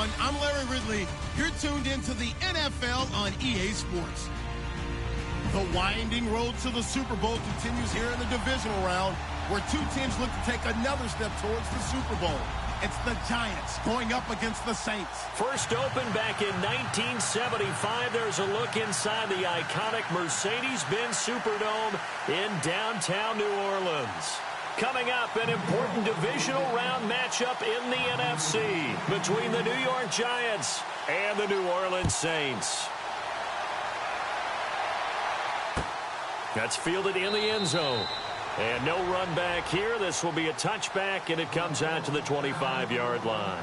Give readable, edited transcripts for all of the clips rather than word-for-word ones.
everyone. I'm Larry Ridley. You're tuned into the NFL on EA Sports. The winding road to the Super Bowl continues here in the divisional round, where two teams look to take another step towards the Super Bowl. It's the Giants going up against the Saints. First opened back in 1975. There's a look inside the iconic Mercedes-Benz Superdome in downtown New Orleans. Coming up, an important divisional round matchup in the NFC between the New York Giants and the New Orleans Saints. That's fielded in the end zone. And no run back here. This will be a touchback, and it comes out to the 25-yard line.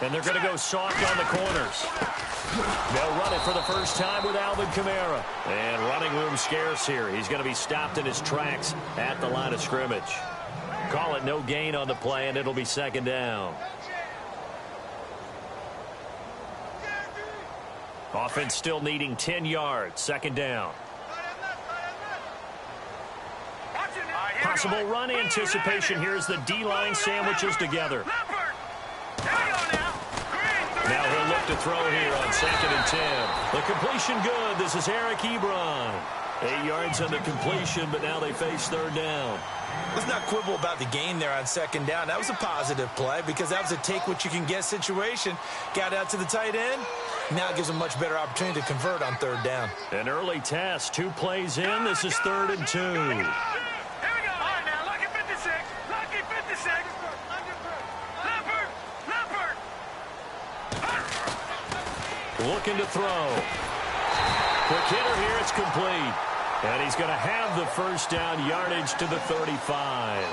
And they're going to go soft on the corners. They'll run it for the first time with Alvin Kamara. And running room scarce here. He's going to be stopped in his tracks at the line of scrimmage. Call it no gain on the play, and it'll be second down. Offense still needing 10 yards. Second down. Possible run anticipation here as the D-line sandwiches together. Now he'll look to throw here on 2nd and 10. The completion good. This is Eric Ebron. 8 yards on the completion, but now they face third down. Let's not quibble about the gain there on 2nd down. That was a positive play because that was a take-what-you-can-get situation. Got out to the tight end. Now it gives a much better opportunity to convert on 3rd down. An early test. 2 plays in. This is 3rd and 2. Looking to throw. Quick hitter here. It's complete. And he's going to have the first down yardage to the 35.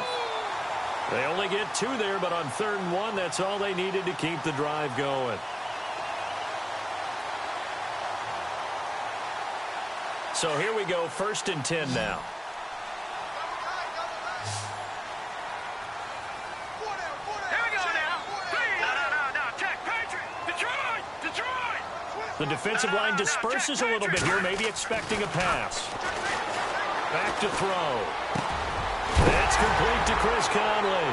They only get 2 there, but on 3rd and 1, that's all they needed to keep the drive going. So here we go, 1st and 10 now. The defensive line disperses a little bit here, maybe expecting a pass. Back to throw. That's complete to Chris Conley.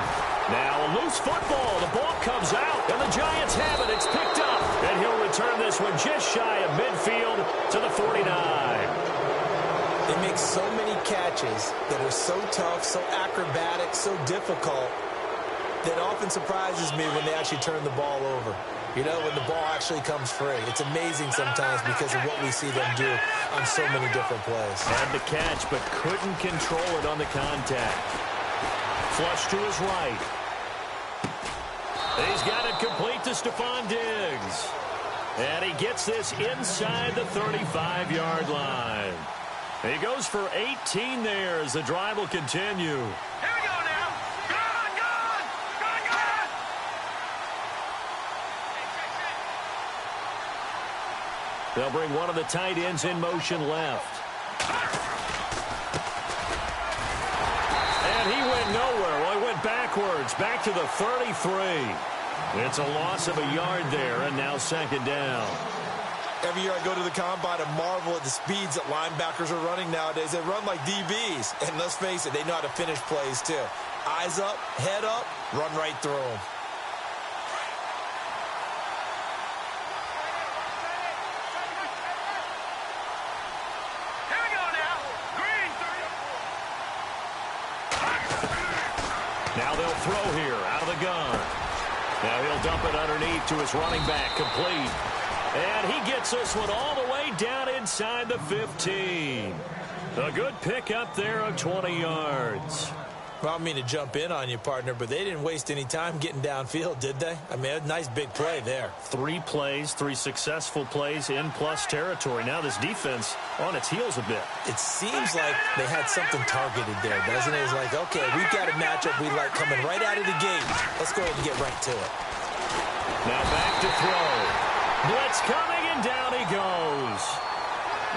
Now a loose football. The ball comes out, and the Giants have it. It's picked up, and he'll return this one just shy of midfield to the 49. They make so many catches that are so tough, so acrobatic, so difficult, that often surprises me when they actually turn the ball over. You know, when the ball actually comes free. It's amazing sometimes because of what we see them do on so many different plays. Had the catch, but couldn't control it on the contact. Flush to his right. He's got it complete to Stephon Diggs. And he gets this inside the 35-yard line. He goes for 18 there as the drive will continue. Here we go now. Gone. They'll bring one of the tight ends in motion left. And he went nowhere. Well, he went backwards, back to the 33. It's a loss of a yard there, and now 2nd down. Every year I go to the combine and marvel at the speeds that linebackers are running nowadays. They run like DBs. And let's face it, they know how to finish plays too. Eyes up, head up, run right through them. Here we go now. Green. Now they'll throw here out of the gun. Now he'll dump it underneath to his running back, complete. And he gets this one all the way down inside the 15. A good pickup there of 20 yards. Well, I don't mean to jump in on you, partner, but they didn't waste any time getting downfield, did they? I mean, a nice big play there. 3 plays, 3 successful plays in plus territory. Now this defense on its heels a bit. It seems like they had something targeted there, doesn't it? It's like, okay, we've got a matchup we like coming right out of the gate. Let's go ahead and get right to it. Now back to throw. Blitz coming, and down he goes.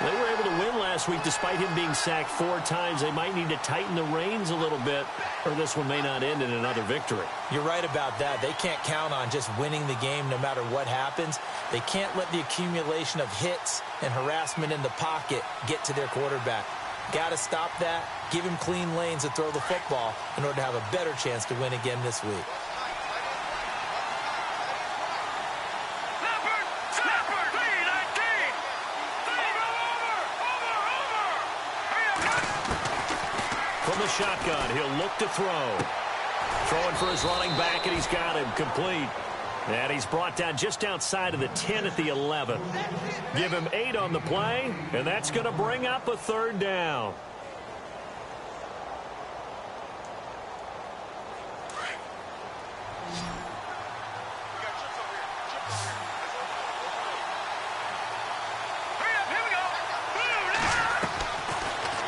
They were able to win last week despite him being sacked 4 times. They might need to tighten the reins a little bit, or this one may not end in another victory. You're right about that. They can't count on just winning the game no matter what happens. They can't let the accumulation of hits and harassment in the pocket get to their quarterback. Got to stop that, give him clean lanes to throw the football in order to have a better chance to win again this week. From the shotgun, he'll look to throw. Throwing for his running back, and he's got him complete. And he's brought down just outside of the 10 at the 11. Give him 8 on the play, and that's going to bring up a 3rd down.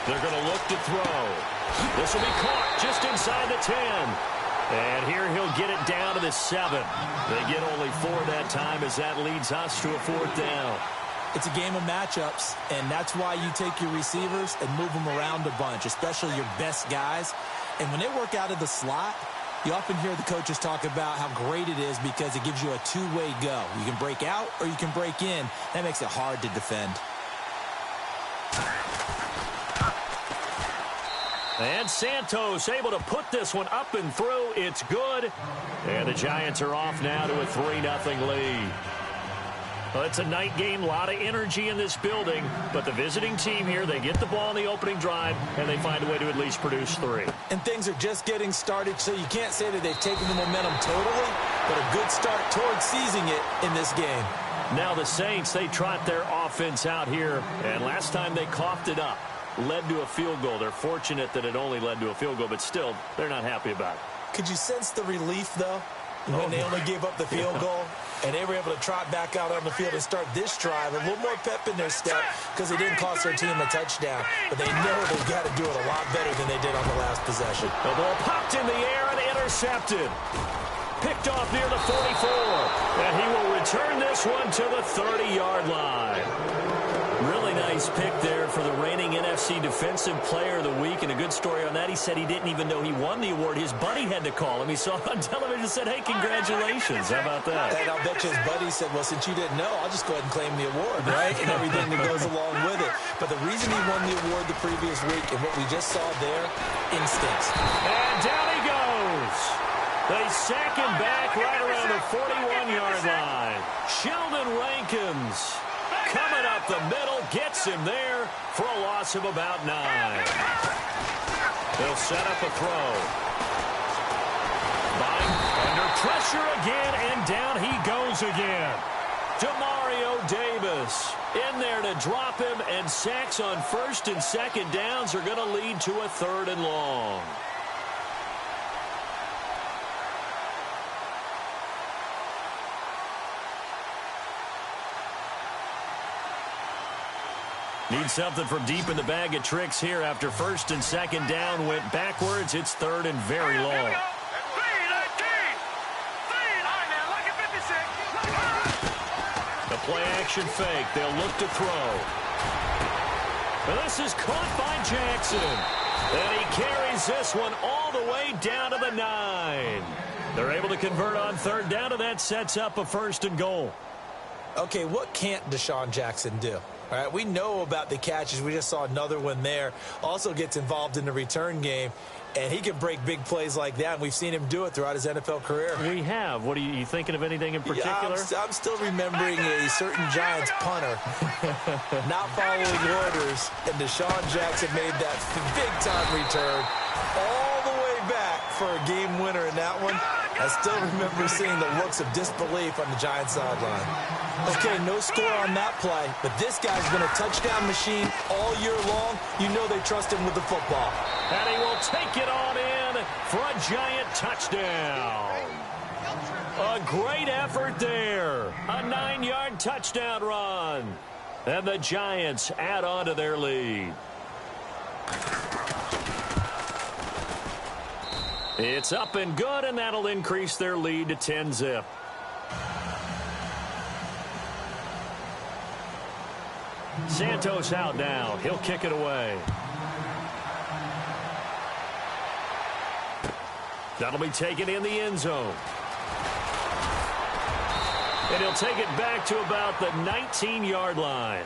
They're going to look to throw. This will be caught just inside the 10. And here he'll get it down to the 7. They get only 4 that time as that leads us to a 4th down. It's a game of matchups, and that's why you take your receivers and move them around a bunch, especially your best guys. And when they work out of the slot, you often hear the coaches talk about how great it is because it gives you a two-way go. You can break out or you can break in. That makes it hard to defend. And Santos able to put this one up and through. It's good. And the Giants are off now to a 3-0 lead. Well, it's a night game, a lot of energy in this building. But the visiting team here, they get the ball in the opening drive, and they find a way to at least produce 3. And things are just getting started, so you can't say that they've taken the momentum totally, but a good start towards seizing it in this game. Now the Saints, they trot their offense out here, and last time they coughed it up. Led to a field goal. They're fortunate that it only led to a field goal, but still, they're not happy about it. Could you sense the relief, though, when they only gave up the field goal? And they were able to trot back out on the field and start this drive. A little more pep in their step because it didn't cost their team a touchdown. But they know they've got to do it a lot better than they did on the last possession. The ball popped in the air and intercepted. Picked off near the 44. And he will return this one to the 30-yard line. Really nice pick there for the reigning NFC Defensive Player of the Week. And a good story on that. He said he didn't even know he won the award. His buddy had to call him. He saw it on television and said, hey, congratulations. How about that? And I'll bet you his buddy said, well, since you didn't know, I'll just go ahead and claim the award, right? And everything that goes along with it. But the reason he won the award the previous week and what we just saw there, instincts. And down he goes. They sack him back right around the 41-yard line. Sheldon Rankins coming up the middle, gets him there for a loss of about 9. They'll set up a throw. Buying under pressure again, and down he goes again. Demario Davis in there to drop him, and sacks on 1st and 2nd downs are going to lead to a 3rd and long. Need something from deep in the bag of tricks here after 1st and 2nd down went backwards. It's 3rd and very long. The play action fake. They'll look to throw. And this is caught by Jackson. And he carries this one all the way down to the 9. They're able to convert on 3rd down, and that sets up a 1st and goal. Okay, what can't Deshaun Jackson do? All right, we know about the catches. We just saw another one there. Also gets involved in the return game, and he can break big plays like that, and we've seen him do it throughout his NFL career. We have. What are you thinking of anything in particular? Yeah, I'm still remembering a certain Giants punter not following orders, and Deshaun Jackson made that big-time return all the way back for a game winner in that one. I still remember seeing the looks of disbelief on the Giants sideline. Okay, no score on that play, but this guy's been a touchdown machine all year long. You know they trust him with the football. And he will take it on in for a Giant touchdown. A great effort there. A 9-yard touchdown run. And the Giants add on to their lead. It's up and good, and that'll increase their lead to 10-zip. Santos out now. He'll kick it away. That'll be taken in the end zone. And he'll take it back to about the 19-yard line.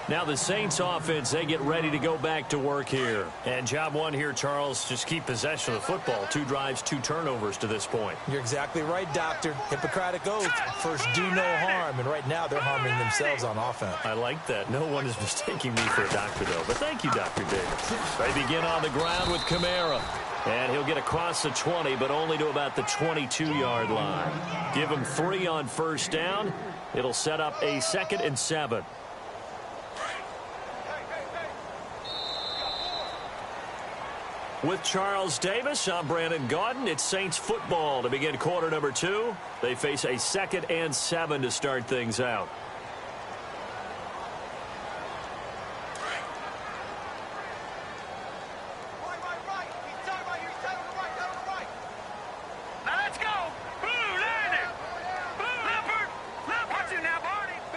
Now the Saints offense, they get ready to go back to work here. And job one here, Charles, just keep possession of the football. 2 drives, 2 turnovers to this point. You're exactly right, Doctor. Hippocratic oath. First, do no harm. And right now, they're harming themselves on offense. I like that. No one is mistaking me for a doctor, though. But thank you, Dr. Davis. They begin on the ground with Kamara. And he'll get across the 20, but only to about the 22-yard line. Give him 3 on first down. It'll set up a 2nd and 7. With Charles Davis, I'm Brandon Gaudin. It's Saints football to begin quarter number 2. They face a 2nd and 7 to start things out.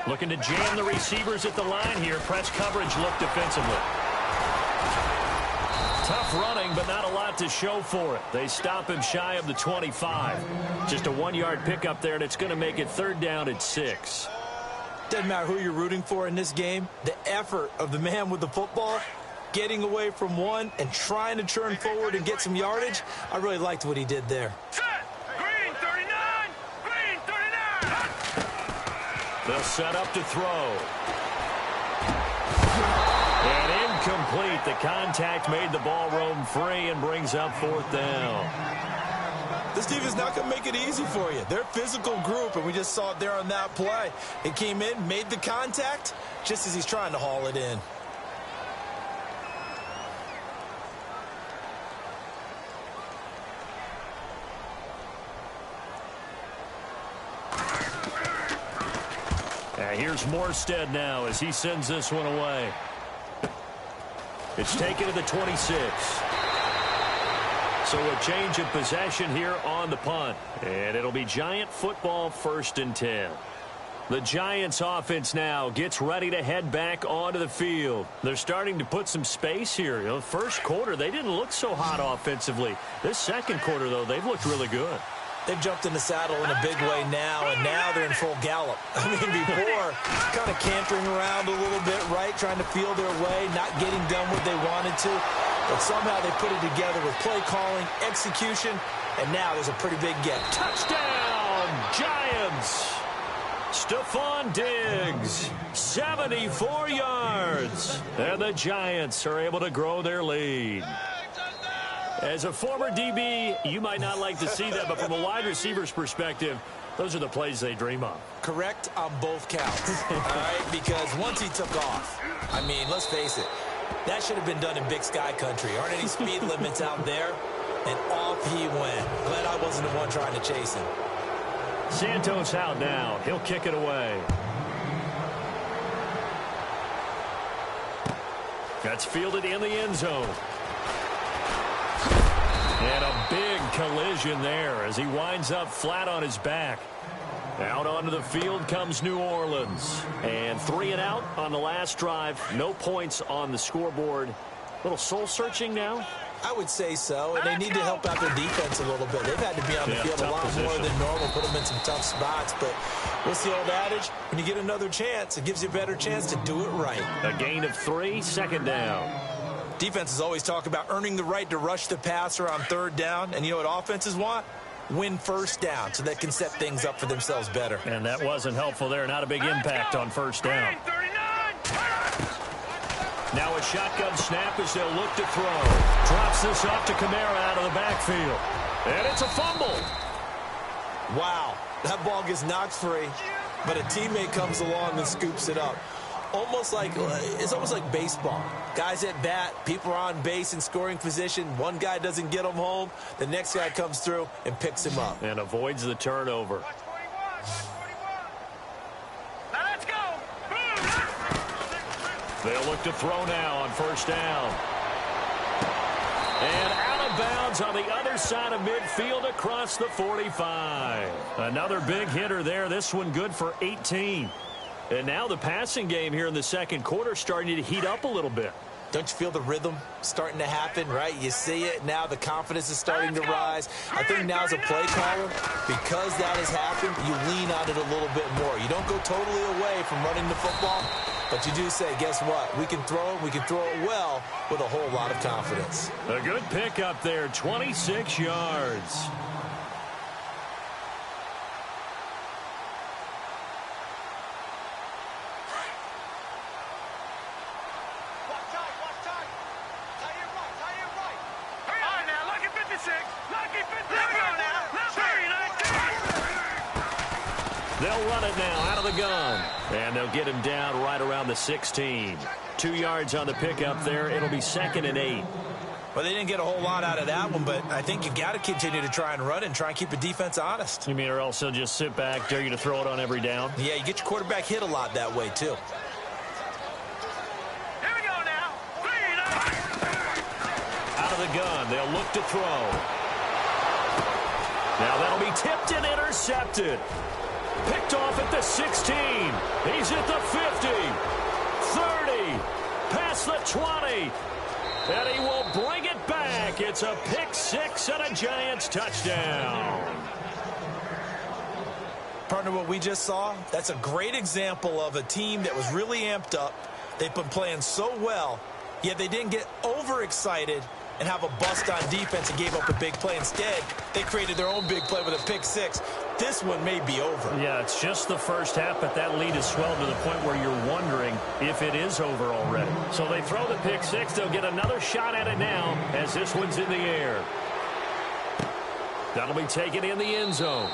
Looking to jam the receivers at the line here. Press coverage look defensively. Tough running, but not a lot to show for it. They stop him shy of the 25. Just a 1-yard pickup there, and it's going to make it 3rd down at 6. Doesn't matter who you're rooting for in this game. The effort of the man with the football, getting away from one and trying to turn forward and get some yardage, I really liked what he did there. Green 39! Green 39! They'll set up to throw. And incomplete. The contact made the ball roam free and brings up 4th down. This team is not going to make it easy for you. They're a physical group, and we just saw it there on that play. It came in, made the contact, just as he's trying to haul it in. Here's Morstead now as he sends this one away. It's taken to the 26. So a change of possession here on the punt. And it'll be Giant football 1st and 10. The Giants offense now gets ready to head back onto the field. They're starting to put some space here. You know, first quarter, they didn't look so hot offensively. This second quarter, though, they've looked really good. They've jumped in the saddle in a big way now, and now they're in full gallop. I mean, before, kind of cantering around a little bit, right, trying to feel their way, not getting done what they wanted to. But somehow they put it together with play calling, execution, and now there's a pretty big get. Touchdown, Giants! Stephon Diggs, 74 yards. And the Giants are able to grow their lead. As a former DB, you might not like to see that, but from a wide receiver's perspective, those are the plays they dream of. Correct on both counts, all right? Because once he took off, I mean, let's face it, that should have been done in Big Sky country. Aren't any speed limits out there? And off he went. Glad I wasn't the one trying to chase him. Santos out now. He'll kick it away. That's fielded in the end zone. And a big collision there as he winds up flat on his back. Out onto the field comes New Orleans. And 3 and out on the last drive. No points on the scoreboard. A little soul-searching now? I would say so, and they need to help out their defense a little bit. They've had to be on the field a lot more than normal, put them in some tough spots. But what's the old adage? When you get another chance, it gives you a better chance to do it right. A gain of 3, 2nd down. Defenses always talk about earning the right to rush the passer on 3rd down. And you know what offenses want? Win 1st down so they can set things up for themselves better. And that wasn't helpful there. Not a big impact on 1st down. Now a shotgun snap as they'll look to throw. Drops this off to Kamara out of the backfield. And it's a fumble. Wow, that ball gets knocked free, but a teammate comes along and scoops it up. It's almost like baseball. Guys at bat, people are on base in scoring position. One guy doesn't get him home. The next guy comes through and picks him up. And avoids the turnover. Let's go. They'll look to throw now on 1st down. And out of bounds on the other side of midfield across the 45. Another big hitter there. This one good for 18. And now the passing game here in the second quarter starting to heat up a little bit. Don't you feel the rhythm starting to happen, right? You see it. Now the confidence is starting to rise. I think now as a play caller, because that has happened, you lean on it a little bit more. You don't go totally away from running the football, but you do say, guess what? We can throw it. We can throw it well with a whole lot of confidence. A good pickup there, 26 yards. They'll run it now out of the gun. And they'll get him down right around the 16. 2 yards on the pickup there. It'll be 2nd and 8. Well, they didn't get a whole lot out of that one, but I think you've got to continue to try and run it and try and keep the defense honest. You mean or else they'll just sit back, dare you to throw it on every down? Yeah, you get your quarterback hit a lot that way, too. Here we go now. Out of the gun, they'll look to throw. Now that'll be tipped and intercepted. Picked off at the 16. He's at the 50. 30. Past the 20. And he will bring it back. It's a pick six and a Giants touchdown. Partner, what we just saw, that's a great example of a team that was really amped up. They've been playing so well, yet they didn't get overexcited and have a bust on defense and gave up a big play. Instead, they created their own big play with a pick six. This one may be over. Yeah, it's just the first half, but that lead has swelled to the point where you're wondering if it is over already. So they throw the pick six. They'll get another shot at it now as this one's in the air. That'll be taken in the end zone.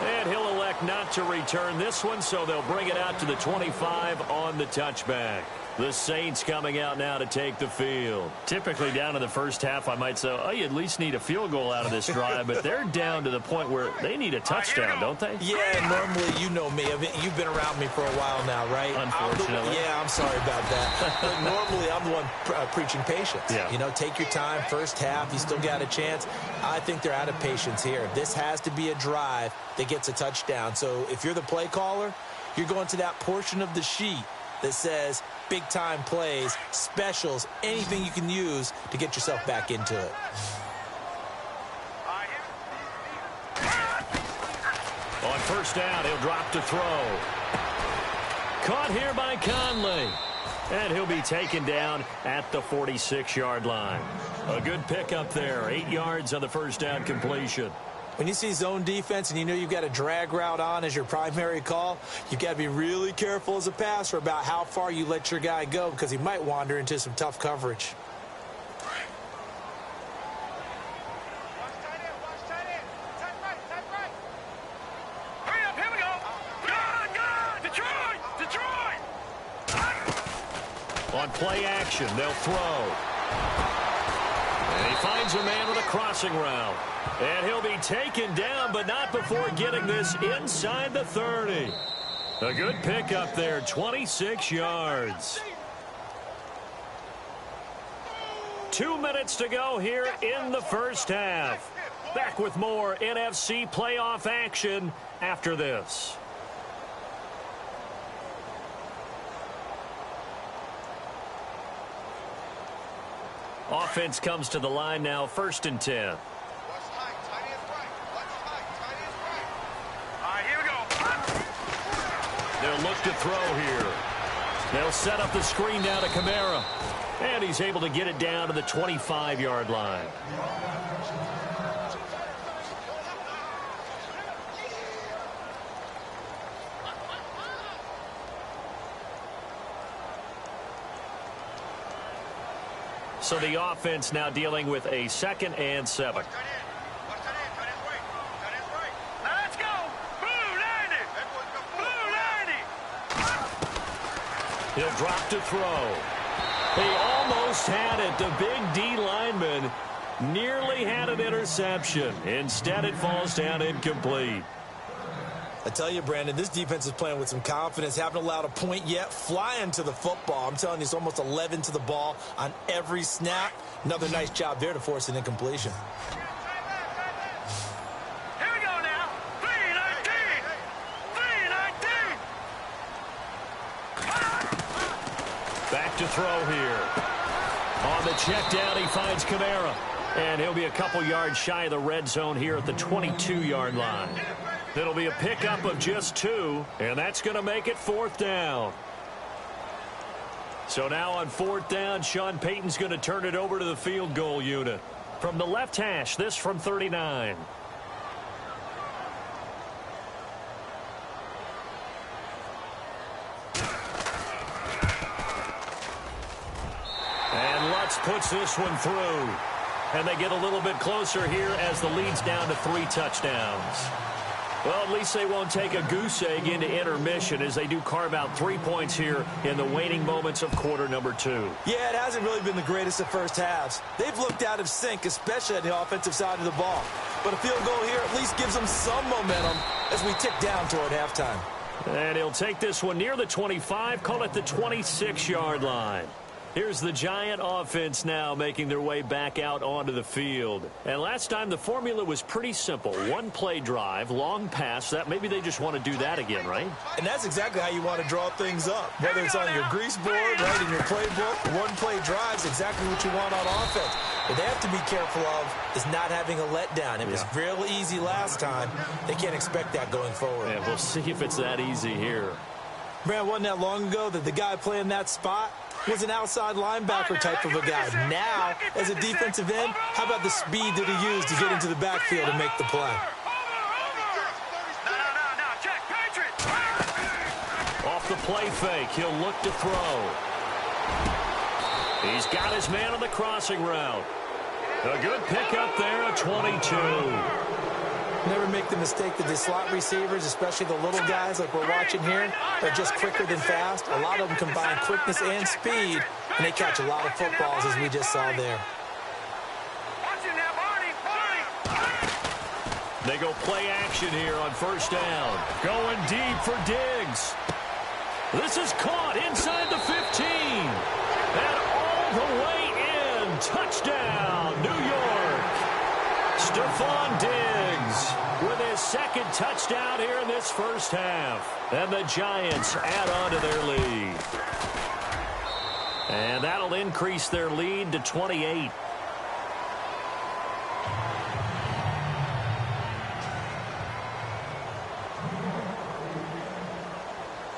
And he'll elect not to return this one, so they'll bring it out to the 25 on the touchback. The Saints coming out now to take the field. Typically down in the first half, I might say, oh, you at least need a field goal out of this drive, but they're down to the point where they need a touchdown, don't they? Yeah, normally, you know me. You've been around me for a while now, right? Unfortunately. I'm sorry about that. But normally, I'm the one preaching patience. Yeah. You know, take your time. First half, you still got a chance. I think they're out of patience here. This has to be a drive that gets a touchdown. So if you're the play caller, you're going to that portion of the sheet that says big-time plays, specials, anything you can use to get yourself back into it. On first down, he'll drop to throw. Caught here by Conley. And he'll be taken down at the 46-yard line. A good pickup there. 8 yards on the first down completion. When you see zone defense and you know you've got a drag route on as your primary call, you've got to be really careful as a passer about how far you let your guy go because he might wander into some tough coverage. Hurry up, here we go. Detroit. On play action, they'll throw. And he finds a man with a crossing route. And he'll be taken down, but not before getting this inside the 30. A good pickup there, 26 yards. 2 minutes to go here in the first half. Back with more NFC playoff action after this. Offense comes to the line now, 1st and 10. They'll look to throw here. They'll set up the screen down to Kamara. And he's able to get it down to the 25-yard line. So the offense now dealing with a 2nd and 7. Let's go. Blue 90. Blue 90. He'll drop to throw. He almost had it. The big D lineman nearly had an interception. Instead, it falls down incomplete. I tell you, Brandon, this defense is playing with some confidence. Haven't allowed a point yet. Flying to the football. I'm telling you, it's almost 11 to the ball on every snap. Another nice job there to force an incompletion. Here we go now. 319. 319. throw here. On the check down, he finds Kamara. And he'll be a couple yards shy of the red zone here at the 22-yard line. It'll be a pickup of just 2, and that's going to make it 4th down. So now on 4th down, Sean Payton's going to turn it over to the field goal unit. From the left hash, this from 39. And Lutz puts this one through. And they get a little bit closer here as the lead's down to 3 touchdowns. Well, at least they won't take a goose egg into intermission as they do carve out 3 points here in the waning moments of quarter number 2. Yeah, it hasn't really been the greatest of first halves. They've looked out of sync, especially on the offensive side of the ball. But a field goal here at least gives them some momentum as we tick down toward halftime. And he'll take this one near the 25, call it the 26-yard line. Here's the Giant offense now making their way back out onto the field. And last time the formula was pretty simple. 1-play drive, long pass. That maybe they just want to do that again, right? And that's exactly how you want to draw things up. Whether it's on your grease board, right in your playbook, 1-play drive is exactly what you want on offense. What they have to be careful of is not having a letdown. It was real easy last time. They can't expect that going forward. Yeah, we'll see if it's that easy here. Man, wasn't that long ago that the guy playing that spot was an outside linebacker type of a guy. Now, as a defensive end, how about the speed that he used to get into the backfield and make the play? Off the play fake, he'll look to throw. He's got his man on the crossing route. A good pickup there at 22. Never make the mistake that the slot receivers, especially the little guys like we're watching here, are just quicker than fast. A lot of them combine quickness and speed, and they catch a lot of footballs, as we just saw there. They go play action here on 1st down. Going deep for Diggs. This is caught inside the 15. And all the way in. Touchdown, New York. Stephon Diggs with his 2nd touchdown here in this first half. And the Giants add on to their lead. And that'll increase their lead to 28.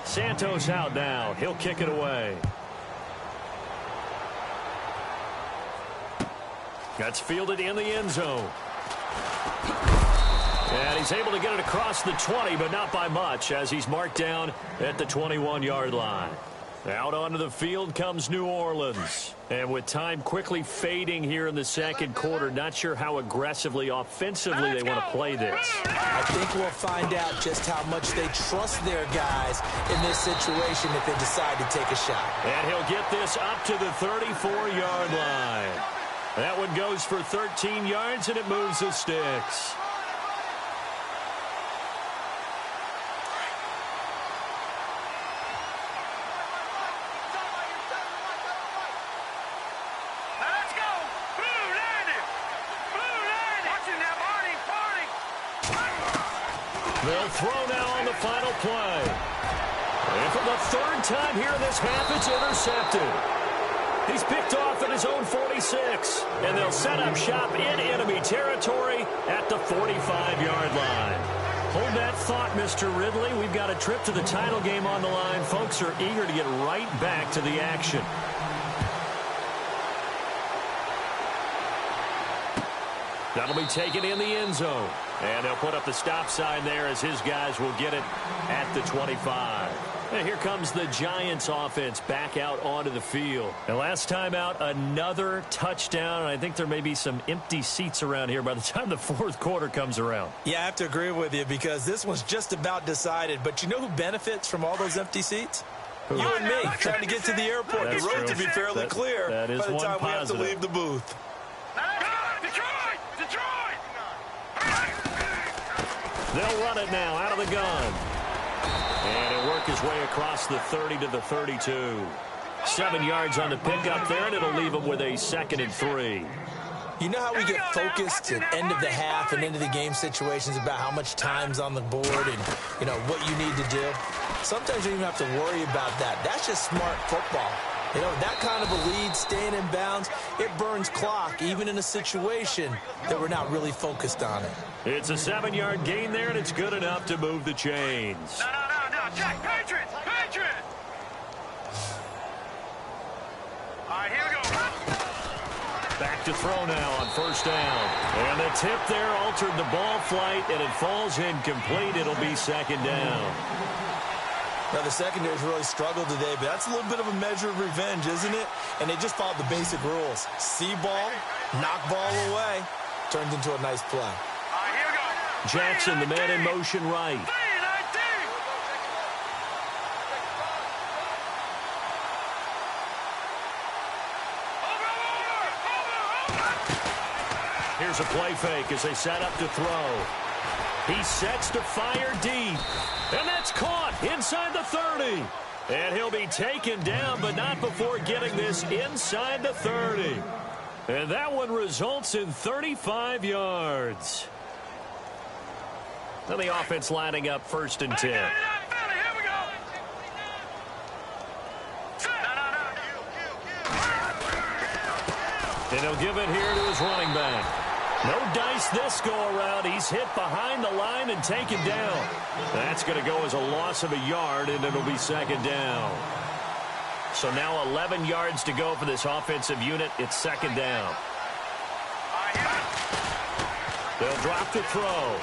Santos out now. He'll kick it away. That's fielded in the end zone. And he's able to get it across the 20, but not by much, as he's marked down at the 21-yard line. Out onto the field comes New Orleans. And with time quickly fading here in the 2nd quarter, not sure how aggressively, offensively they want to play this. I think we'll find out just how much they trust their guys in this situation if they decide to take a shot. And he'll get this up to the 34-yard line. That one goes for 13 yards, and it moves the sticks. They'll throw now on the final play. And for the 3rd time here in this half, it's intercepted. He's picked off at his own 46. And they'll set up shop in enemy territory at the 45-yard line. Hold that thought, Mr. Ridley. We've got a trip to the title game on the line. Folks are eager to get right back to the action. That'll be taken in the end zone. And they'll put up the stop sign there as his guys will get it at the 25. And here comes the Giants offense back out onto the field. And last time out, another touchdown. And I think there may be some empty seats around here by the time the 4th quarter comes around. Yeah, I have to agree with you because this one's just about decided. But you know who benefits from all those empty seats? You and me, trying to get to the airport. That's the road true. to be fairly clear that is by the one time we have to positive. leave the booth. They'll run it now out of the gun. And he'll work his way across the 30 to the 32. 7 yards on the pickup there, and it'll leave him with a 2nd and 3. You know how we get focused at end of the half and into the game situations about how much time's on the board and, you know, what you need to do? Sometimes you don't even have to worry about that. That's just smart football. You know, that kind of a lead, staying in bounds, it burns clock, even in a situation that we're not really focused on it. It's a 7-yard gain there, and it's good enough to move the chains. No. Check. Patriots. All right, here we go. Back to throw now on first down. And the tip there altered the ball flight, and it falls incomplete. It'll be second down. Now, the secondary's really struggled today, but that's a little bit of a measure of revenge, isn't it? And they just followed the basic rules. See ball, knock ball away, turned into a nice play. All right, here we go. Jackson, the man in motion right. Here's a play fake as they set up to throw. He sets to fire deep. And that's caught inside the 30. And he'll be taken down, but not before getting this inside the 30. And that one results in 35 yards. Now the offense lining up 1st and 10. And he'll give it here to his running back. No dice this go-around. He's hit behind the line and taken down. That's going to go as a loss of a yard, and it'll be second down. So now 11 yards to go for this offensive unit. It's second down. They'll drop the throw.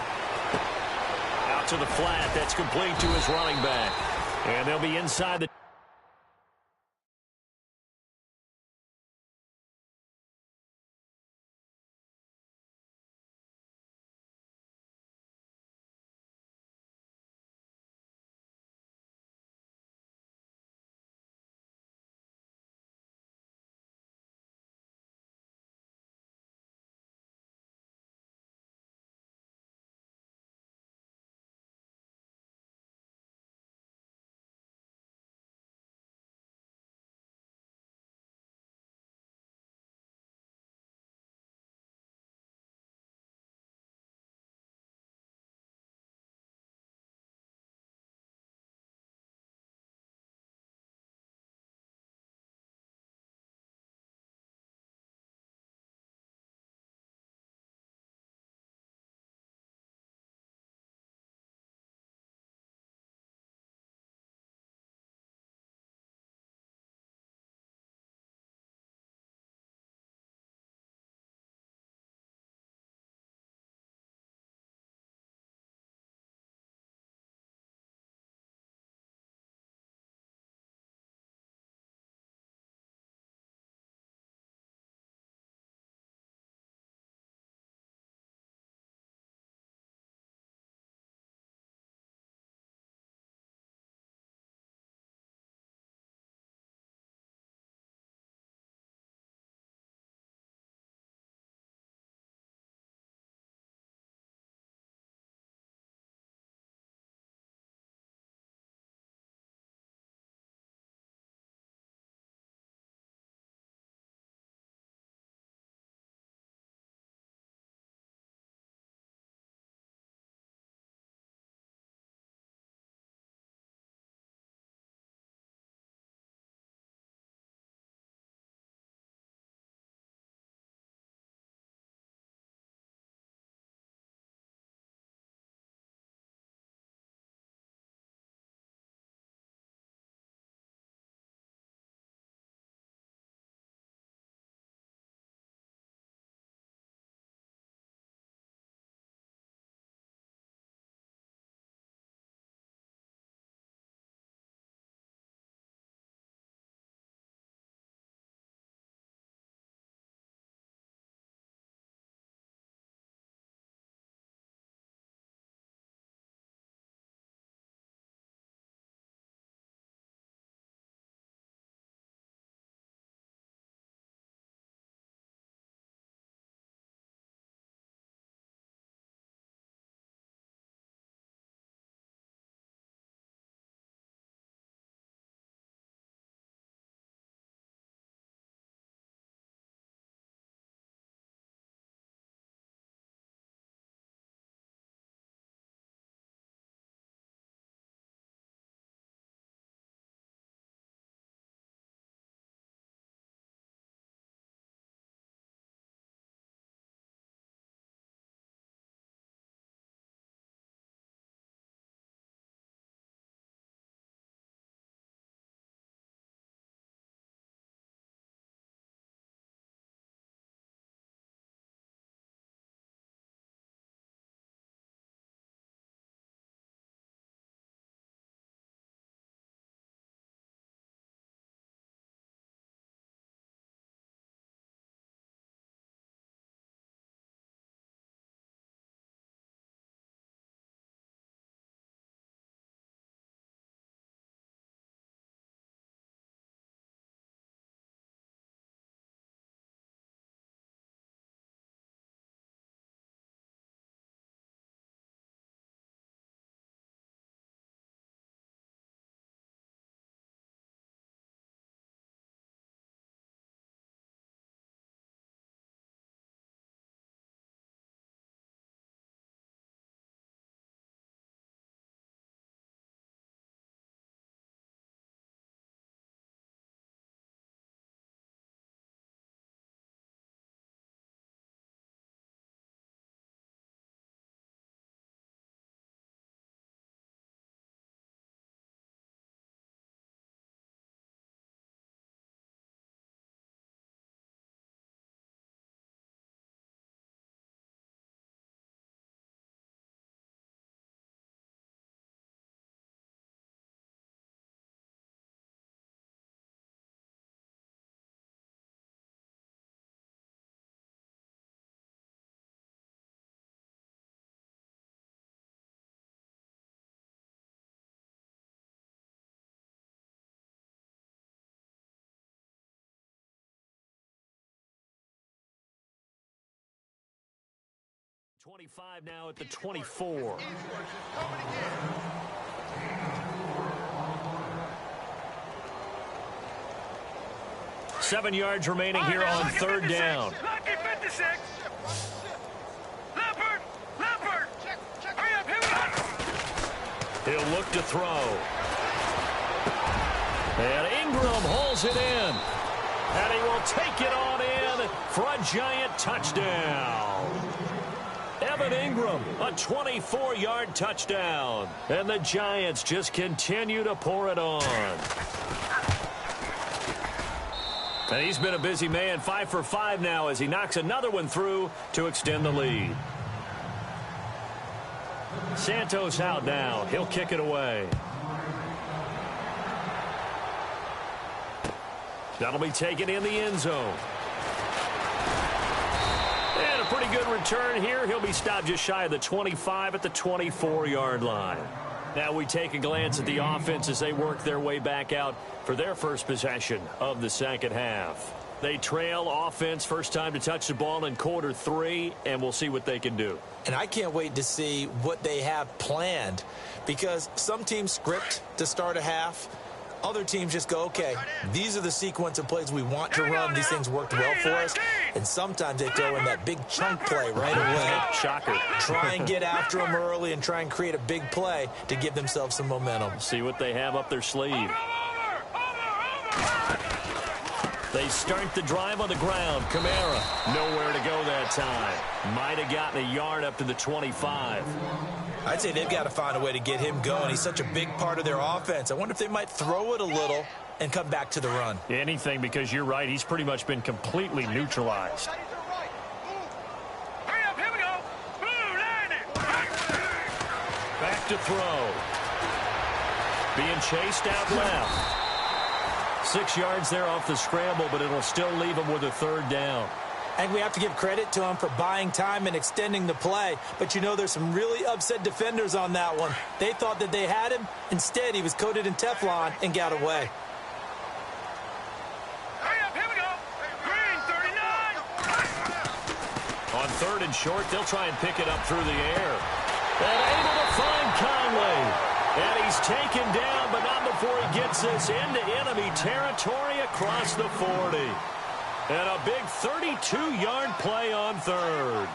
Out to the flat. That's complete to his running back. And they'll be inside the 25 now at the 24. 7 yards remaining here on third down. Lucky 56. Leopard. Hurry up, here we go. He'll look to throw. And Ingram hauls it in. And he will take it on in for a giant touchdown. Evan Ingram, a 24-yard touchdown. And the Giants just continue to pour it on. And he's been a busy man, 5 for 5 now as he knocks another one through to extend the lead. Santos out now. He'll kick it away. That'll be taken in the end zone. And a pretty good return here. He'll be stopped just shy of the 25 at the 24-yard line. Now we take a glance at the offense as they work their way back out for their first possession of the second half. They trail offense, first time to touch the ball in quarter 3, and we'll see what they can do. And I can't wait to see what they have planned, because some teams script to start a half. Other teams just go, okay, these are the sequence of plays we want to run. These things worked well for us. And sometimes they throw in that big chunk play right away. Shocker. Try and get after them early and try and create a big play to give themselves some momentum. See what they have up their sleeve. They start the drive on the ground. Kamara, nowhere to go that time. Might have gotten a yard up to the 25. I'd say they've got to find a way to get him going. He's such a big part of their offense. I wonder if they might throw it a little and come back to the run. Anything, because you're right. He's pretty much been completely neutralized. Hurry up, here we go. Back to throw. Being chased out left. 6 yards there off the scramble, but it'll still leave him with a third down. And we have to give credit to him for buying time and extending the play. But, you know, there's some really upset defenders on that one. They thought that they had him. Instead, he was coated in Teflon and got away. Hurry up, here we go. Green, 39. On third and short, they'll try and pick it up through the air. And able to find Conley. And he's taken down, but not before he gets this into enemy territory across the 40. And a big 32-yard play on third.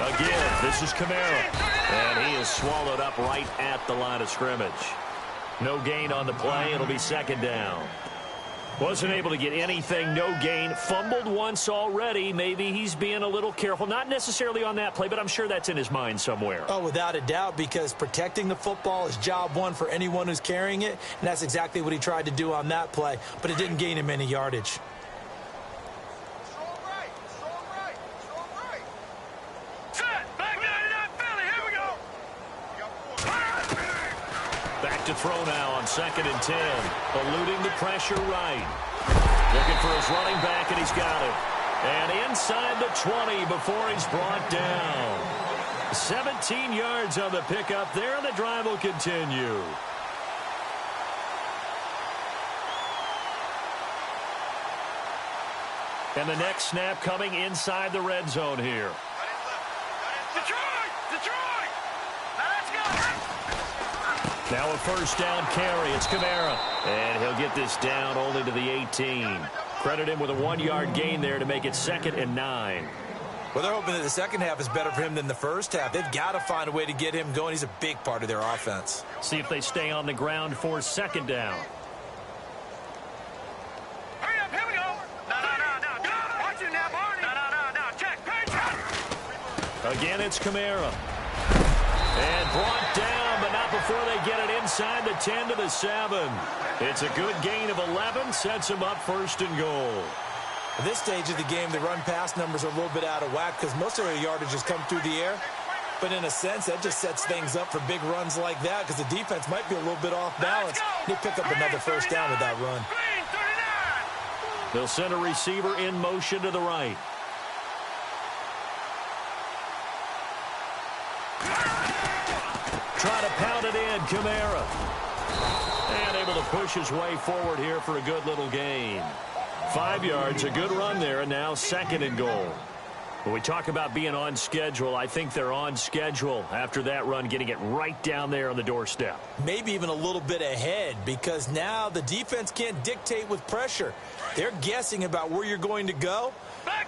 Again, this is Kamara. And he is swallowed up right at the line of scrimmage. No gain on the play. It'll be second down. Wasn't able to get anything, no gain. Fumbled once already. Maybe he's being a little careful. Not necessarily on that play, but I'm sure that's in his mind somewhere. Oh, without a doubt, because protecting the football is job one for anyone who's carrying it, and that's exactly what he tried to do on that play, but it didn't gain him any yardage. Set, back 99 Philly, here we go. Back to throw now on 2nd and 10. Eluding the pressure right. Looking for his running back, and he's got it. And inside the 20 before he's brought down. 17 yards on the pickup there, and the drive will continue. And the next snap coming inside the red zone here. Detroit! Let's go! Now a first down carry. It's Kamara. And he'll get this down only to the 18. Credit him with a 1-yard gain there to make it 2nd and 9. Well, they're hoping that the second half is better for him than the first half. They've got to find a way to get him going. He's a big part of their offense. See if they stay on the ground for 2nd down. Hurry up, here we go. No. Watch it now, Barney. No. Check, Patriot. Again, it's Kamara. And brought down, but not before they get it inside the 10 to the 7. It's a good gain of 11, sets him up 1st and goal. At this stage of the game, the run-pass numbers are a little bit out of whack because most of their yardage has come through the air. But in a sense, that just sets things up for big runs like that because the defense might be a little bit off balance. They pick up another first down with that run. They'll send a receiver in motion to the right. Try to pound it in, Kamara. And able to push his way forward here for a good little gain. 5 yards, a good run there, and now 2nd and goal. When we talk about being on schedule, I think they're on schedule after that run, getting it right down there on the doorstep. Maybe even a little bit ahead, because now the defense can't dictate with pressure. They're guessing about where you're going to go.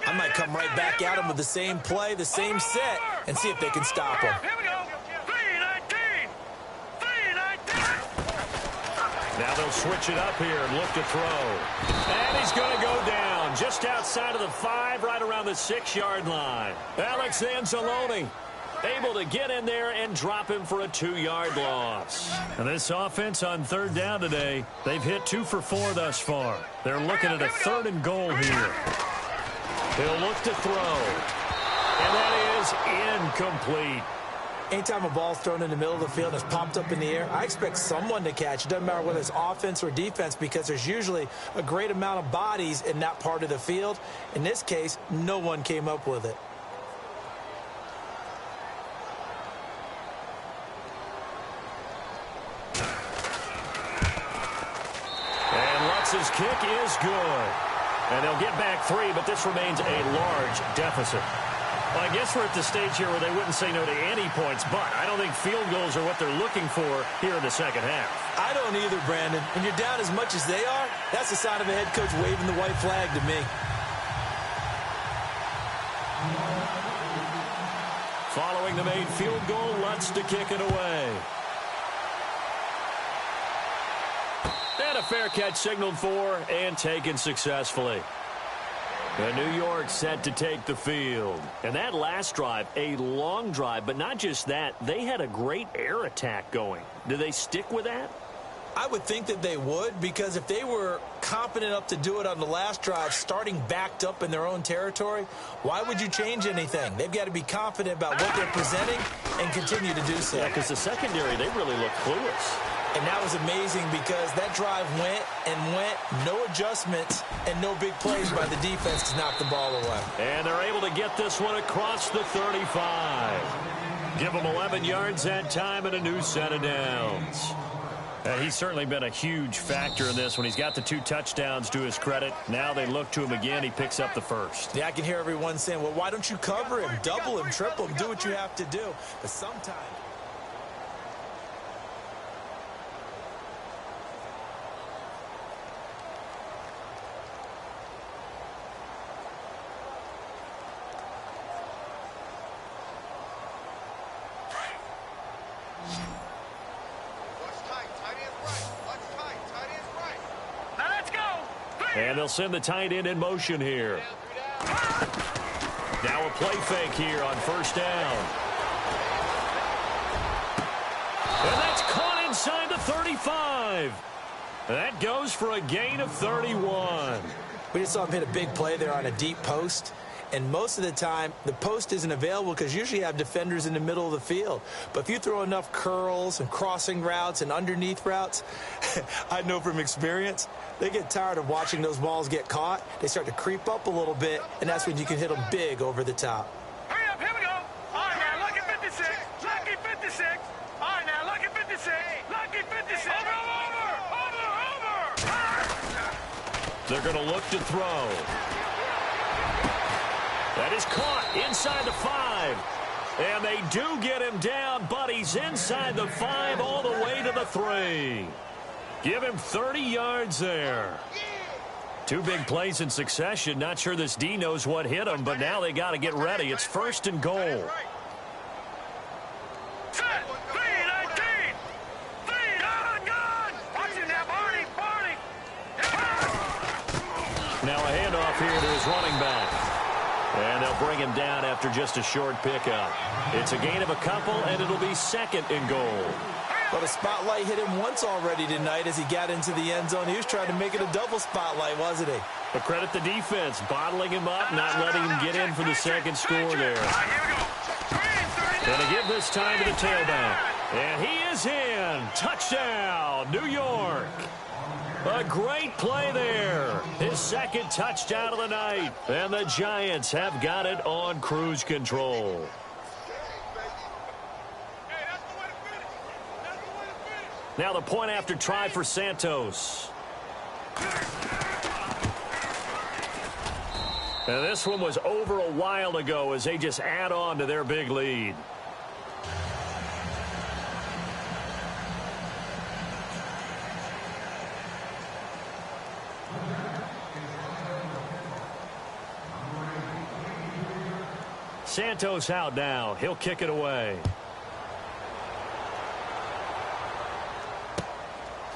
I might come right back at them with the same play, the same set, and see if they can stop them. Here we go. 319. 319. Now they'll switch it up here and look to throw. And he's going to go down just outside of the 5, right around the 6-yard line. Alex Anzalone able to get in there and drop him for a 2-yard loss. And this offense on 3rd down today, they've hit 2 for 4 thus far. They're looking at a 3rd and goal here. He'll look to throw. And that is incomplete. Anytime a ball's thrown in the middle of the field and it's popped up in the air, I expect someone to catch. It doesn't matter whether it's offense or defense, because there's usually a great amount of bodies in that part of the field. In this case, no one came up with it. And Lutz's kick is good. And they'll get back 3, but this remains a large deficit. Well, I guess we're at the stage here where they wouldn't say no to any points, but I don't think field goals are what they're looking for here in the second half. I don't either, Brandon. When you're down as much as they are, that's the sign of a head coach waving the white flag to me. Following the made field goal, Lutz to kick it away. And a fair catch signaled for and taken successfully. And New York set to take the field. And that last drive, a long drive, but not just that, they had a great air attack going. Do they stick with that? I would think that they would, because if they were confident enough to do it on the last drive, starting backed up in their own territory, why would you change anything? They've got to be confident about what they're presenting and continue to do so. Yeah, because the secondary, they really look clueless. And that was amazing, because that drive went and went, no adjustments and no big plays by the defense to knock the ball away. And they're able to get this one across the 35. Give them 11 yards that time and a new set of downs. He's certainly been a huge factor in this when he's got the 2 touchdowns to his credit. Now they look to him again. He picks up the first. Yeah, I can hear everyone saying, well, why don't you cover him, double him, triple him, do what you have to do. But sometimes... And they'll send the tight end in motion here. Now a play fake here on 1st down. And that's caught inside the 35. That goes for a gain of 31. We just saw him hit a big play there on a deep post. And most of the time, the post isn't available because usually you have defenders in the middle of the field. But if you throw enough curls and crossing routes and underneath routes, I know from experience, they get tired of watching those balls get caught. They start to creep up a little bit, and that's when you can hit them big over the top. Hurry up, here we go. All right, now, lucky 56. Lucky 56. All right, now, lucky 56. Lucky 56. Over. They're going to look to throw. That is caught inside the 5. And they do get him down, but he's inside the 5 all the way to the 3. Give him 30 yards there. 2 big plays in succession. Not sure this D knows what hit him, but now they got to get ready. It's 1st and goal. Set. 319. 3 gun. Watch it now, Barney. Barney. Now a handoff here to his running back. And they'll bring him down after just a short pickup. It's a gain of a couple, and it'll be 2nd and goal. But a spotlight hit him once already tonight as he got into the end zone. He was trying to make it a double spotlight, wasn't he? But credit the defense, bottling him up, not letting him get in for the 2nd score there. And to give this time to the tailback. And he is in. Touchdown, New York. A great play there. His 2nd touchdown of the night. And the Giants have got it on cruise control. Now the point after try for And this one was over a while ago as they just add on to their big lead. Santos out now. He'll kick it away.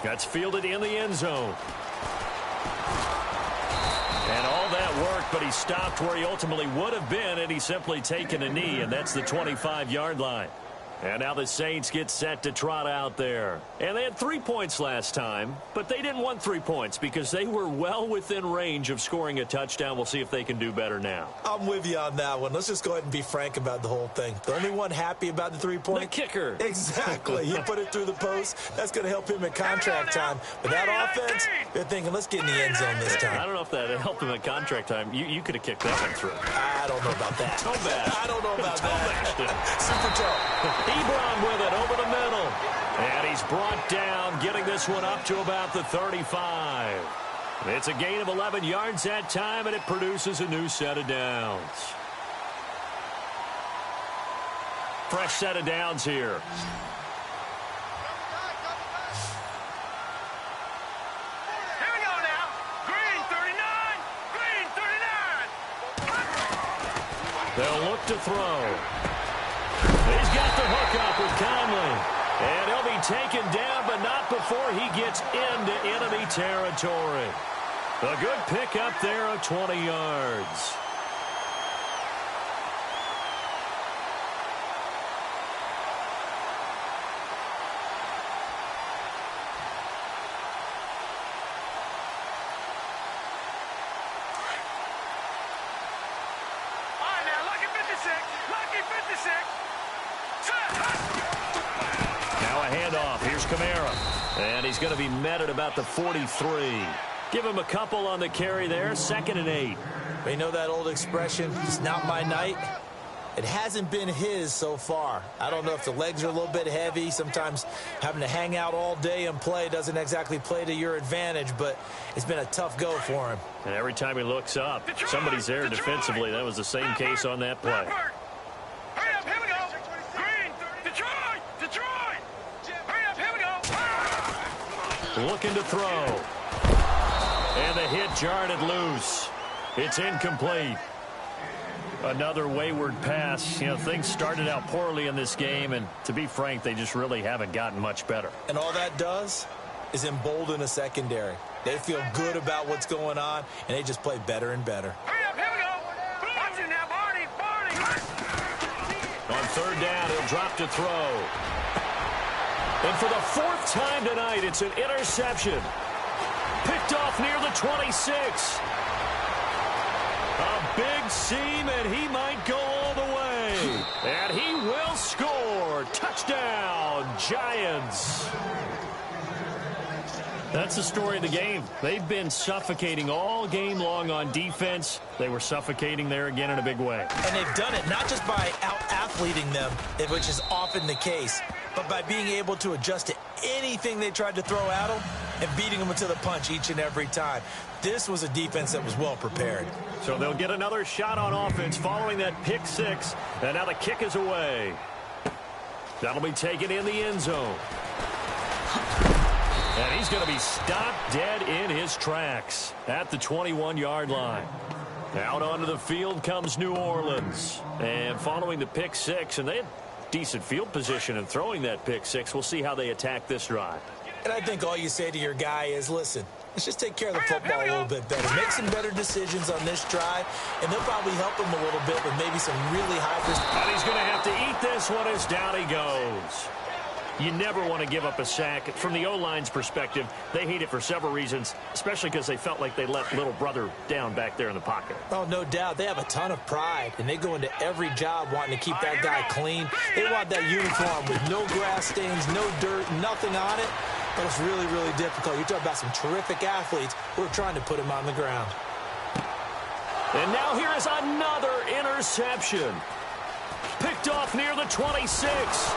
That's fielded in the end zone. And all that worked, but he stopped where he ultimately would have been had he simply taken a knee, and that's the 25-yard line. And now the Saints get set to trot out there. And they had 3 points last time, but they didn't want 3 points because they were well within range of scoring a touchdown. We'll see if they can do better now. I'm with you on that one. Let's just go ahead and be frank about the whole thing. The only one happy about the 3-point? The kicker. Exactly. He put it through the post. That's going to help him at contract time. But that offense, they're thinking, let's get in the end zone this time. I don't know if that helped him at contract time. You could have kicked that one through. I don't know about that. Toe bash. I don't know about that. Super toe. Ebron with it over the middle. And he's brought down, getting this one up to about the 35. It's a gain of 11 yards that time, and it produces a new set of downs. Fresh set of downs here. Here we go now. Green 39. Green 39. They'll look to throw. He's got the hook up with Conley. And he'll be taken down, but not before he gets into enemy territory. A good pickup there of 20 yards. All right, now, lucky 56. Lucky 56. Now a handoff. Here's Kamara. And he's going to be met at about the 43. Give him a couple on the carry there. 2nd and 8. You know that old expression, it's not my night? It hasn't been his so far. I don't know if the legs are a little bit heavy. Sometimes having to hang out all day and play doesn't exactly play to your advantage, but it's been a tough go for him. And every time he looks up, somebody's there defensively. That was the same case on that play. Hurry up, here we go. Green, Detroit, Detroit. Hurry up, here we go. Looking to throw. And the hit jarred it loose. It's incomplete. Another wayward pass. You know, things started out poorly in this game, and to be frank, they just really haven't gotten much better. And all that does is embolden a secondary. They feel good about what's going on, and they just play better and better. Hurry up, here we go. Watch it now, Barney, Barney. On 3rd down, he'll drop to throw. And for the 4th time tonight, it's an interception. Picked off near the 26. A big seam, and he might go all the way. And he will score. Touchdown, Giants. That's the story of the game. They've been suffocating all game long on defense. They were suffocating there again in a big way. And they've done it not just by out-athleting them, which is often the case, but by being able to adjust to anything they tried to throw at them and beating them to the punch each and every time. This was a defense that was well prepared. So they'll get another shot on offense following that pick 6. And now the kick is away. That'll be taken in the end zone. And he's going to be stopped dead in his tracks at the 21-yard line. Out onto the field comes New Orleans. And following the pick 6, and they had decent field position in throwing that pick 6. We'll see how they attack this drive. And I think all you say to your guy is, listen, let's just take care of the football a little bit better. Make some better decisions on this drive, and they'll probably help him a little bit with maybe some really high percent. And he's going to have to eat this one as down he goes. You never want to give up a sack. From the O-line's perspective, they hate it for several reasons, especially because they felt like they let little brother down back there in the pocket. Oh, no doubt. They have a ton of pride, and they go into every job wanting to keep that guy clean. They want that uniform with no grass stains, no dirt, nothing on it. But it's really, really difficult. You're talking about some terrific athletes who are trying to put him on the ground. And now here is another interception. Picked off near the 26.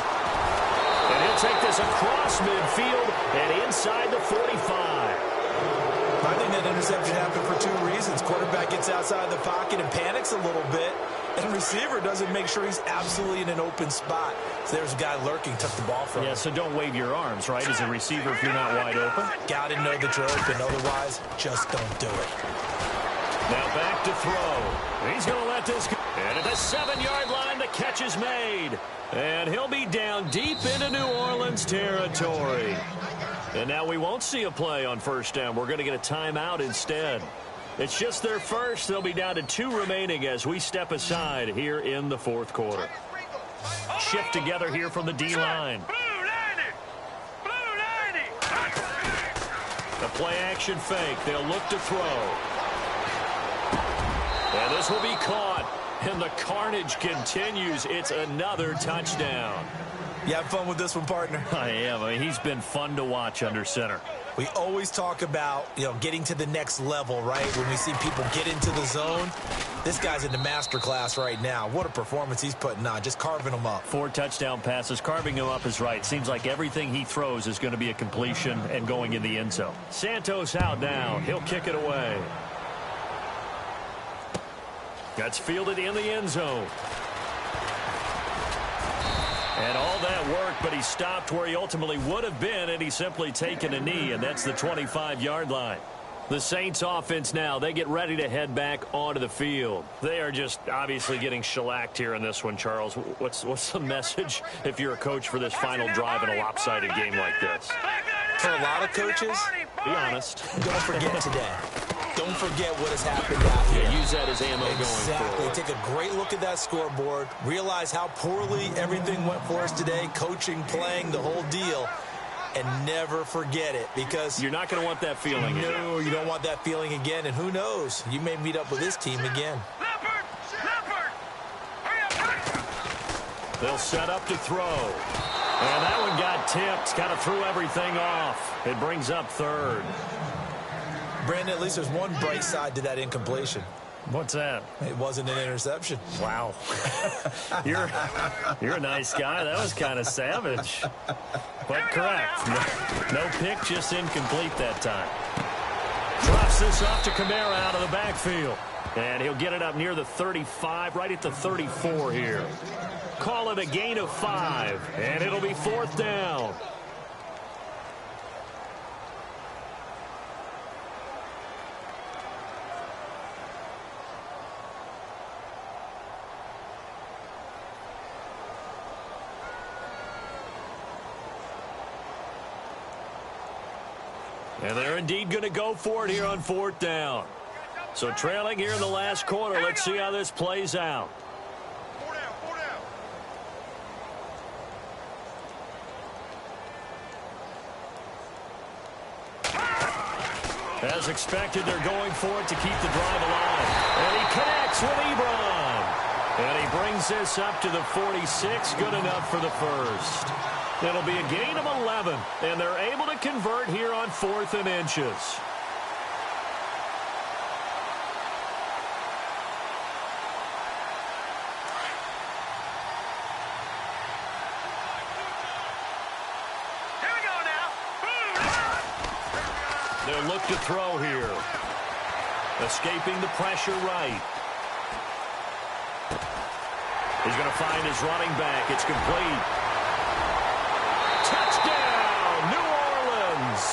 And he'll take this across midfield and inside the 45. I think that interception happened for two reasons. Quarterback gets outside the pocket and panics a little bit, and receiver doesn't make sure he's absolutely in an open spot. So there's a guy lurking, took the ball from him. Yeah, so don't wave your arms, right, as a receiver if you're not wide open. Got to know that you're open. Otherwise, just don't do it. Now back to throw. He's going to let this go. And at the 7-yard line, the catch is made. And he'll be down deep into New Orleans territory. And now we won't see a play on first down. We're going to get a timeout instead. It's just their first. They'll be down to 2 remaining as we step aside here in the fourth quarter. Shift together here from the D-line. The play-action fake. They'll look to throw. And this will be caught. And the carnage continues. It's another touchdown. You have fun with this one, partner? I am. I mean, he's been fun to watch under center. We always talk about, getting to the next level, right? When we see people get into the zone, this guy's in the master class right now. What a performance he's putting on, just carving them up. 4 touchdown passes. Carving him up is right. Seems like everything he throws is going to be a completion and going in the end zone. Santos out now. He'll kick it away. That's fielded in the end zone. And all that work, but he stopped where he ultimately would have been, and he's simply taken a knee, and that's the 25-yard line. The Saints offense now, they get ready to head back onto the field. They are just obviously getting shellacked here in this one, Charles. What's the message if you're a coach for this final drive in a lopsided game like this? For a lot of coaches, be honest. Don't forget today. Don't forget what has happened out here. Yeah, use that as ammo going forward. Take a great look at that scoreboard. Realize how poorly everything went for us today. Coaching, playing, the whole deal. And never forget it, because you're not going to want that feeling again. No, you don't want that feeling again. And who knows? You may meet up with this team again. They'll set up to throw. And that one got tipped. Kind of threw everything off. It brings up third. Brandon, at least there's one bright side to that incompletion. What's that? It wasn't an interception. Wow. You're a nice guy. That was kind of savage. But correct. No pick, just incomplete that time. Drops this off to Kamara out of the backfield. And he'll get it up near the 35, right at the 34 here. Call it a gain of 5, and it'll be 4th down. And they're indeed going to go for it here on 4th down. So trailing here in the last quarter. Let's see how this plays out. As expected, they're going for it to keep the drive alive. And he connects with Ebron. And he brings this up to the 46. Good enough for the first. It'll be a gain of 11, and they're able to convert here on 4th and inches. Here we go now. They'll look to throw here. Escaping the pressure right. He's going to find his running back. It's complete. Touchdown, New Orleans.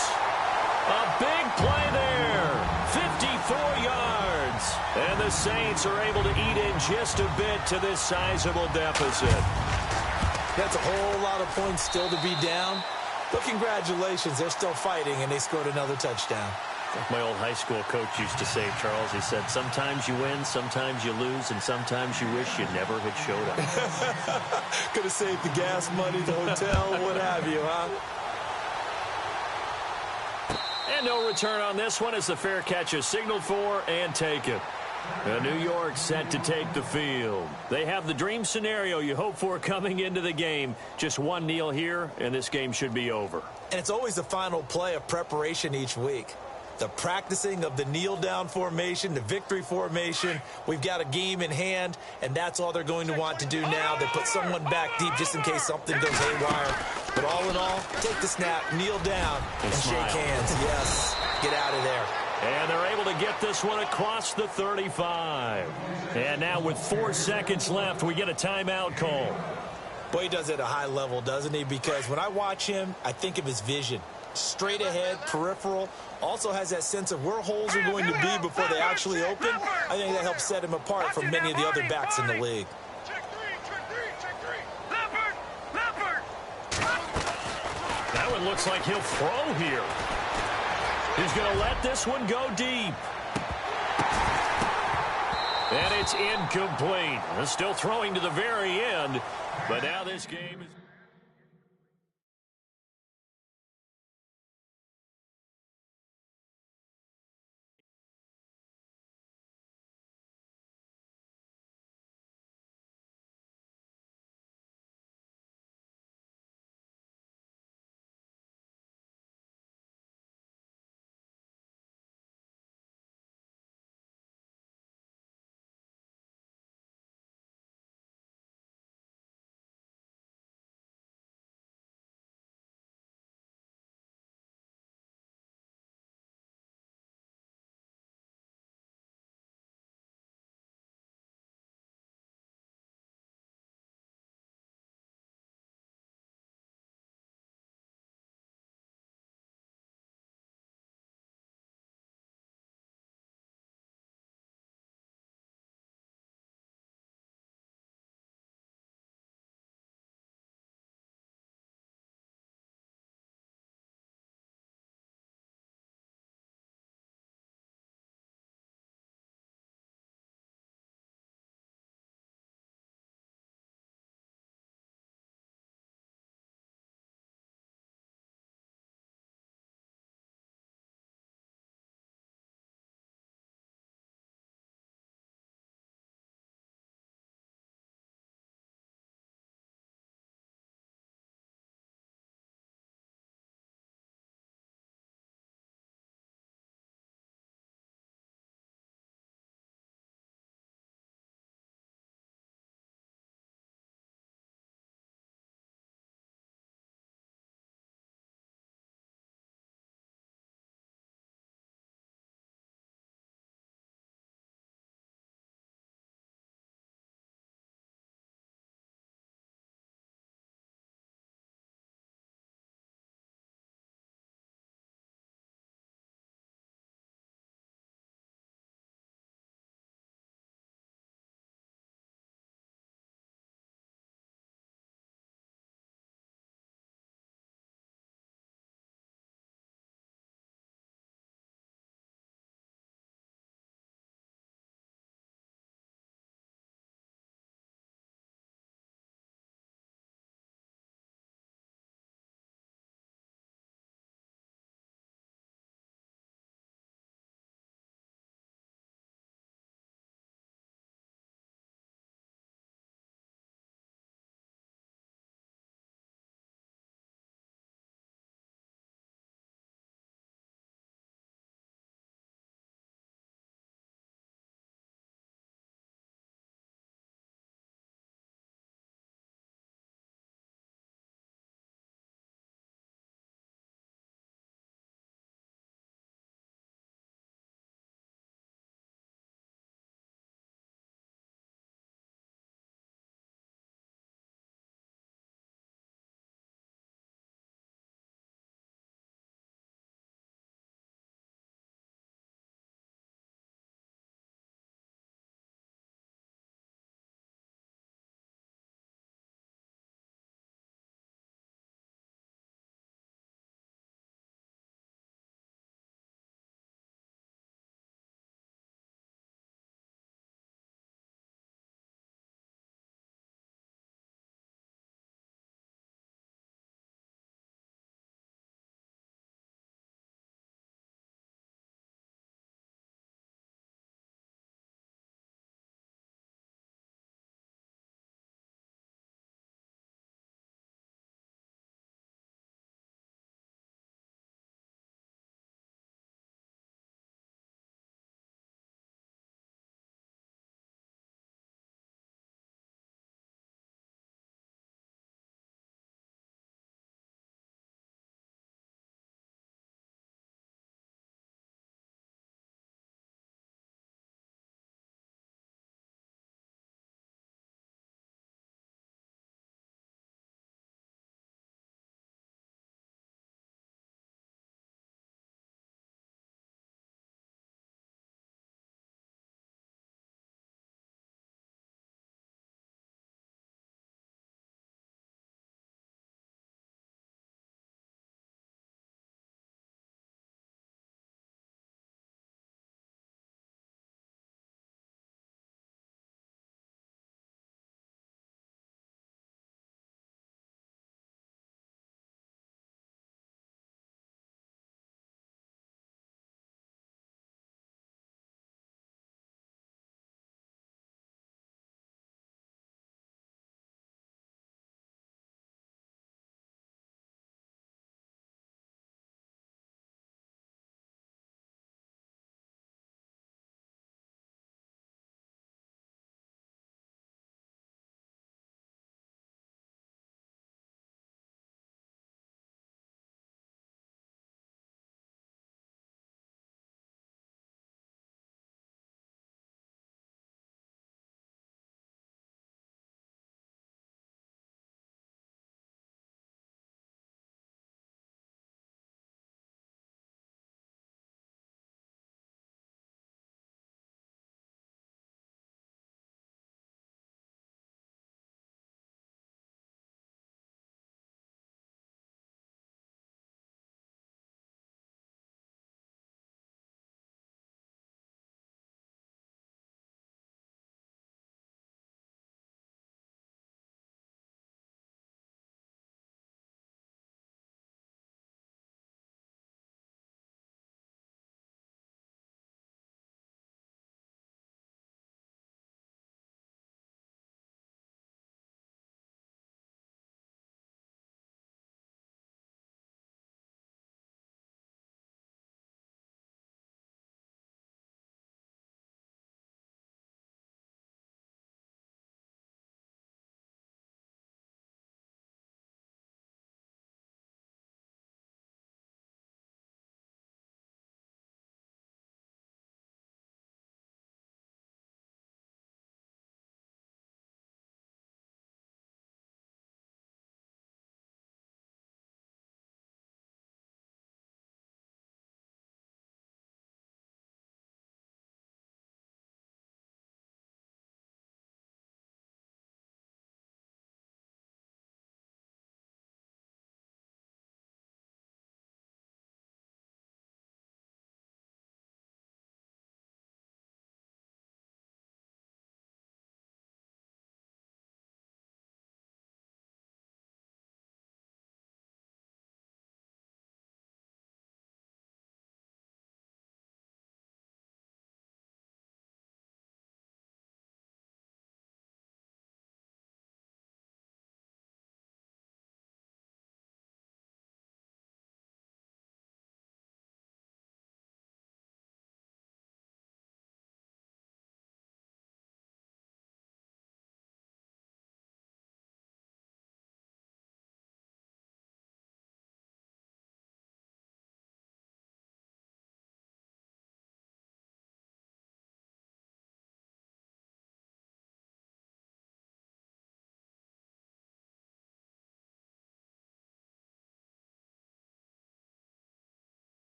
A big play there. 54 yards. And the Saints are able to eat in just a bit to this sizable deficit. That's a whole lot of points still to be down. But congratulations, they're still fighting, and they scored another touchdown. Like my old high school coach used to say, Charles, he said, sometimes you win, sometimes you lose, and sometimes you wish you never had showed up. Could have saved the gas money, the hotel, what have you, huh? And no return on this one as the fair catch is signaled for and taken. New York set to take the field. They have the dream scenario you hope for coming into the game. Just one kneel here, and this game should be over. And it's always the final play of preparation each week. The practicing of the kneel-down formation, the victory formation. We've got a game in hand, and that's all they're going to want to do now. They put someone back deep just in case something goes haywire. But all in all, take the snap, kneel down, and shake hands. Yes, get out of there. And they're able to get this one across the 35. And now with 4 seconds left, we get a timeout call. Boy, he does it at a high level, doesn't he? Because when I watch him, I think of his vision. Straight ahead, peripheral. Also has that sense of where holes are going to be before they actually open. I think that helps set him apart from many of the other backs in the league. That one looks like he'll throw here. He's going to let this one go deep. And it's incomplete. Still throwing to the very end. But now this game is...